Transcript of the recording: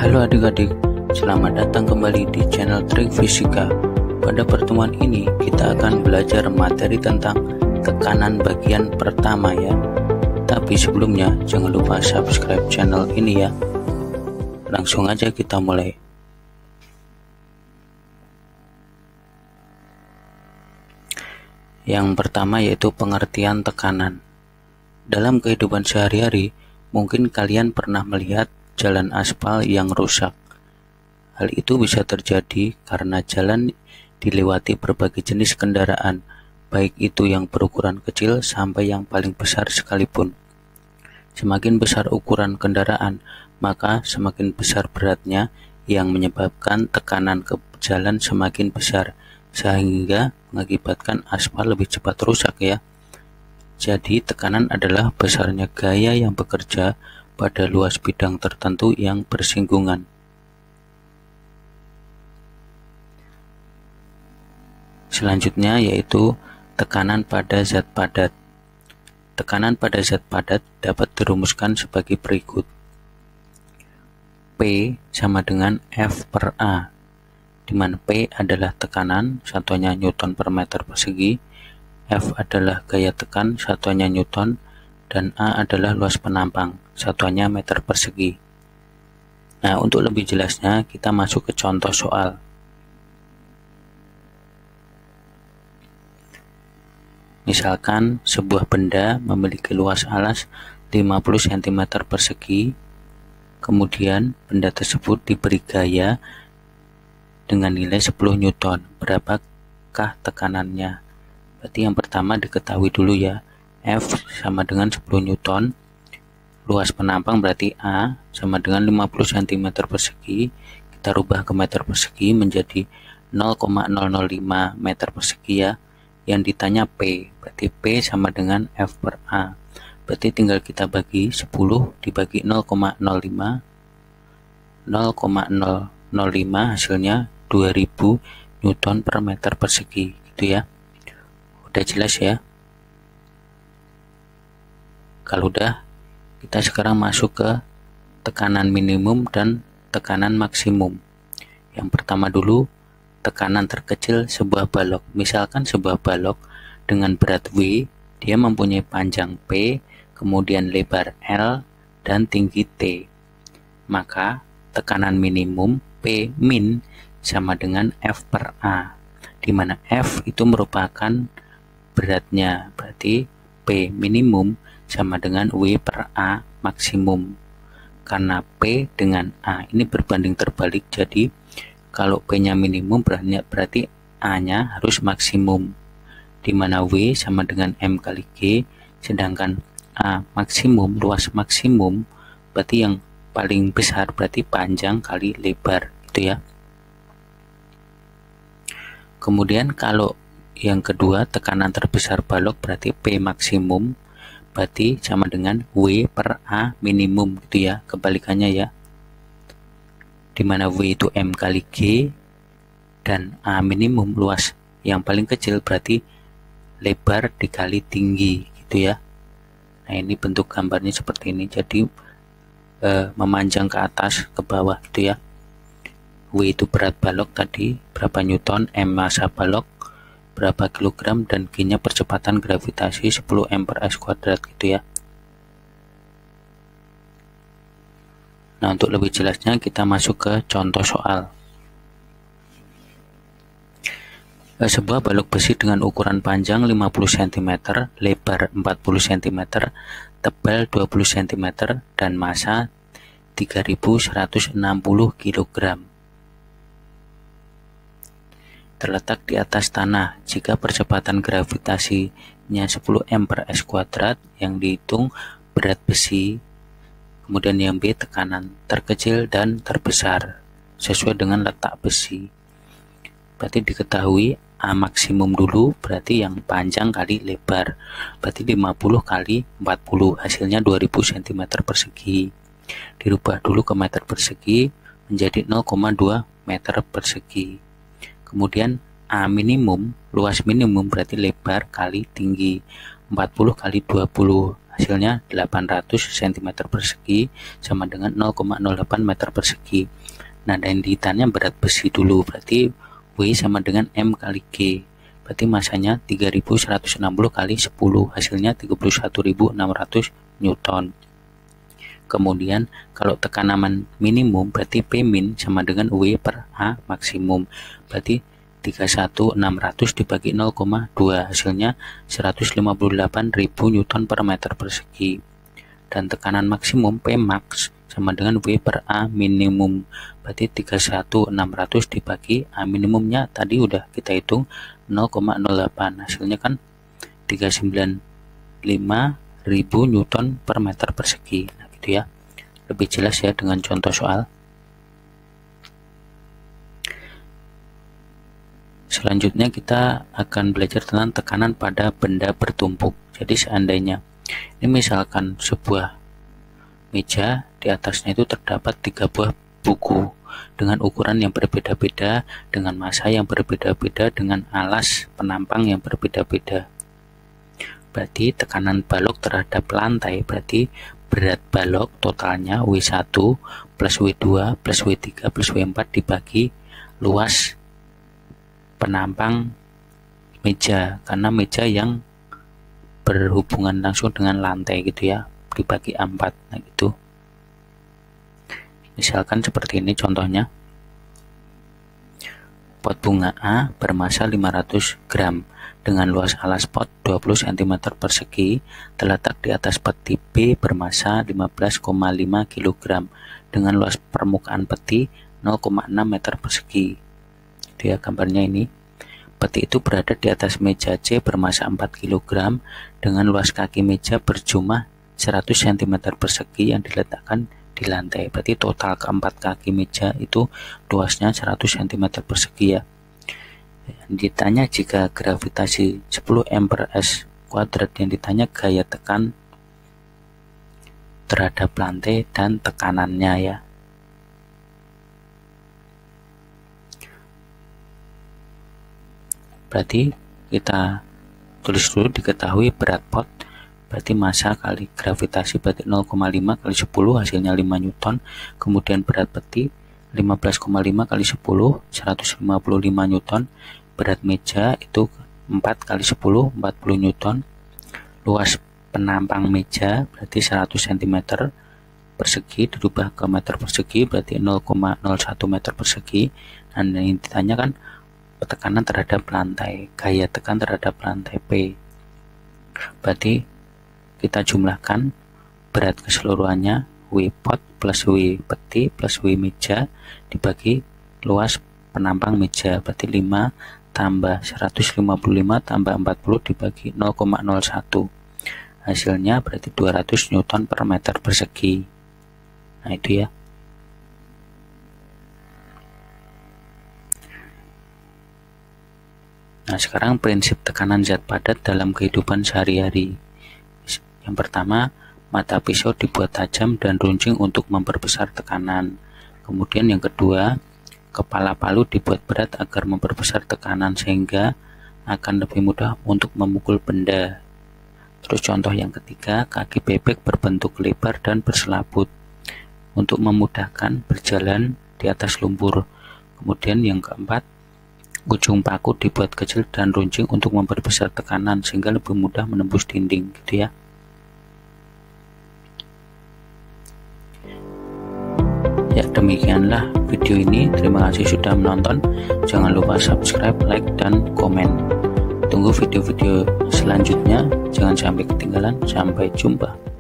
Halo adik-adik, selamat datang kembali di channel Trik Fisika. Pada pertemuan ini kita akan belajar materi tentang tekanan bagian pertama ya. Tapi sebelumnya jangan lupa subscribe channel ini ya. Langsung aja kita mulai. Yang pertama yaitu pengertian tekanan. Dalam kehidupan sehari-hari, mungkin kalian pernah melihat jalan aspal yang rusak. Hal itu bisa terjadi karena jalan dilewati berbagai jenis kendaraan, baik itu yang berukuran kecil sampai yang paling besar sekalipun. Semakin besar ukuran kendaraan, maka semakin besar beratnya yang menyebabkan tekanan ke jalan semakin besar, sehingga mengakibatkan aspal lebih cepat rusak ya. Jadi tekanan adalah besarnya gaya yang bekerja pada luas bidang tertentu yang bersinggungan. Selanjutnya yaitu tekanan pada zat padat. Tekanan pada zat padat dapat dirumuskan sebagai berikut. P sama dengan F per A, di mana P adalah tekanan, satuannya Newton per meter persegi, F adalah gaya tekan, satuannya Newton, dan A adalah luas penampang, satuannya meter persegi. Nah, untuk lebih jelasnya kita masuk ke contoh soal. Misalkan sebuah benda memiliki luas alas 50 cm persegi, kemudian benda tersebut diberi gaya dengan nilai 10 Newton. Berapakah tekanannya? Berarti yang pertama diketahui dulu ya, F sama dengan 10 Newton, luas penampang berarti A sama dengan 50 cm persegi, kita rubah ke meter persegi menjadi 0,005 meter persegi ya. Yang ditanya P, berarti P sama dengan F per A, berarti tinggal kita bagi 10 dibagi 0,05, 0,005 hasilnya 2000 Newton per meter persegi gitu ya. Udah jelas ya? Kalau udah, kita sekarang masuk ke tekanan minimum dan tekanan maksimum. Yang pertama dulu, tekanan terkecil sebuah balok. Misalkan sebuah balok dengan berat W, dia mempunyai panjang P, kemudian lebar L, dan tinggi T. Maka tekanan minimum P min sama dengan F per A, di mana F itu merupakan beratnya, berarti P minimum sama dengan W per A maksimum. Karena P dengan A ini berbanding terbalik, jadi kalau P-nya minimum berarti A-nya harus maksimum, di mana W sama dengan M kali G, sedangkan A maksimum, luas maksimum, berarti yang paling besar berarti panjang kali lebar, gitu ya. Kemudian kalau yang kedua, tekanan terbesar balok berarti P maksimum, berarti sama dengan W per A minimum gitu ya, kebalikannya ya, dimana W itu M kali G dan A minimum, luas yang paling kecil, berarti lebar dikali tinggi gitu ya. Nah, ini bentuk gambarnya seperti ini, jadi memanjang ke atas ke bawah gitu ya. W itu berat balok tadi berapa Newton, M massa balok berapa kilogram, dan G-nya percepatan gravitasi 10 m per s kuadrat gitu ya. Nah, untuk lebih jelasnya kita masuk ke contoh soal. Sebuah balok besi dengan ukuran panjang 50 cm, lebar 40 cm, tebal 20 cm, dan massa 3160 kg. Terletak di atas tanah. Jika percepatan gravitasinya 10 m per s kuadrat, yang dihitung berat besi, kemudian yang B tekanan terkecil dan terbesar sesuai dengan letak besi. Berarti diketahui A maksimum dulu, berarti yang panjang kali lebar, berarti 50 kali 40, hasilnya 2000 cm persegi. Dirubah dulu ke meter persegi menjadi 0,2 meter persegi. Kemudian A minimum, luas minimum berarti lebar kali tinggi, 40 kali 20, hasilnya 800 cm persegi sama dengan 0,08 meter persegi. Nah, dan ditanya berat besi dulu, berarti W sama dengan M kali G, berarti masanya 3160 kali 10, hasilnya 31.600 Newton. Kemudian kalau tekanan minimum berarti P min sama dengan W per A maksimum, berarti 31.600 dibagi 0,2, hasilnya 158.000 Newton per meter persegi. Dan tekanan maksimum P max sama dengan W per A minimum, berarti 31.600 dibagi A minimumnya tadi udah kita hitung 0,08, hasilnya kan 395.000 Newton per meter persegi. Nah, gitu ya, lebih jelas ya dengan contoh soal. Selanjutnya kita akan belajar tentang tekanan pada benda bertumpuk. Jadi seandainya ini misalkan sebuah meja, di atasnya itu terdapat 3 buah buku dengan ukuran yang berbeda-beda, dengan massa yang berbeda-beda, dengan alas penampang yang berbeda-beda. Berarti tekanan balok terhadap lantai, berarti berat balok totalnya W1 plus W2 plus W3 plus W4 dibagi luas penampang meja, karena meja yang berhubungan langsung dengan lantai gitu ya, dibagi 4. Nah gitu, misalkan seperti ini contohnya. Pot bunga A bermassa 500 gram dengan luas alas pot 20 cm persegi terletak di atas peti B bermassa 15,5 kg dengan luas permukaan peti 0,6 meter persegi. Itu ya gambarnya ini. Peti itu berada di atas meja C bermassa 4 kg dengan luas kaki meja berjumlah 100 cm persegi yang diletakkan di lantai. Berarti total keempat kaki meja itu luasnya 100 cm persegi ya. Ditanya jika gravitasi 10 M per S kuadrat, yang ditanya gaya tekan terhadap lantai dan tekanannya ya. Berarti kita tulis dulu, diketahui berat pot berarti massa kali gravitasi berarti 0,5 kali 10 hasilnya 5 Newton. Kemudian berat peti 15,5 kali 10 155 Newton. Berat meja itu 4 kali 10 40 Newton. Luas penampang meja berarti 100 cm persegi dirubah ke meter persegi berarti 0,01 meter persegi. Dan yang ditanya kan tekanan terhadap lantai, gaya tekan terhadap lantai P. Berarti kita jumlahkan berat keseluruhannya W pot plus W peti plus W meja dibagi luas penampang meja, berarti 5 tambah 155 tambah 40 dibagi 0,01, hasilnya berarti 200 Newton per meter persegi. Nah itu ya. Nah, sekarang prinsip tekanan zat padat dalam kehidupan sehari-hari. Yang pertama, mata pisau dibuat tajam dan runcing untuk memperbesar tekanan. Kemudian yang kedua, kepala palu dibuat berat agar memperbesar tekanan sehingga akan lebih mudah untuk memukul benda. Terus contoh yang ketiga, kaki bebek berbentuk lebar dan berselaput untuk memudahkan berjalan di atas lumpur. Kemudian yang keempat, ujung paku dibuat kecil dan runcing untuk memperbesar tekanan sehingga lebih mudah menembus dinding gitu ya. Ya, demikianlah video ini. Terima kasih sudah menonton. Jangan lupa subscribe, like, dan komen. Tunggu video-video selanjutnya. Jangan sampai ketinggalan. Sampai jumpa.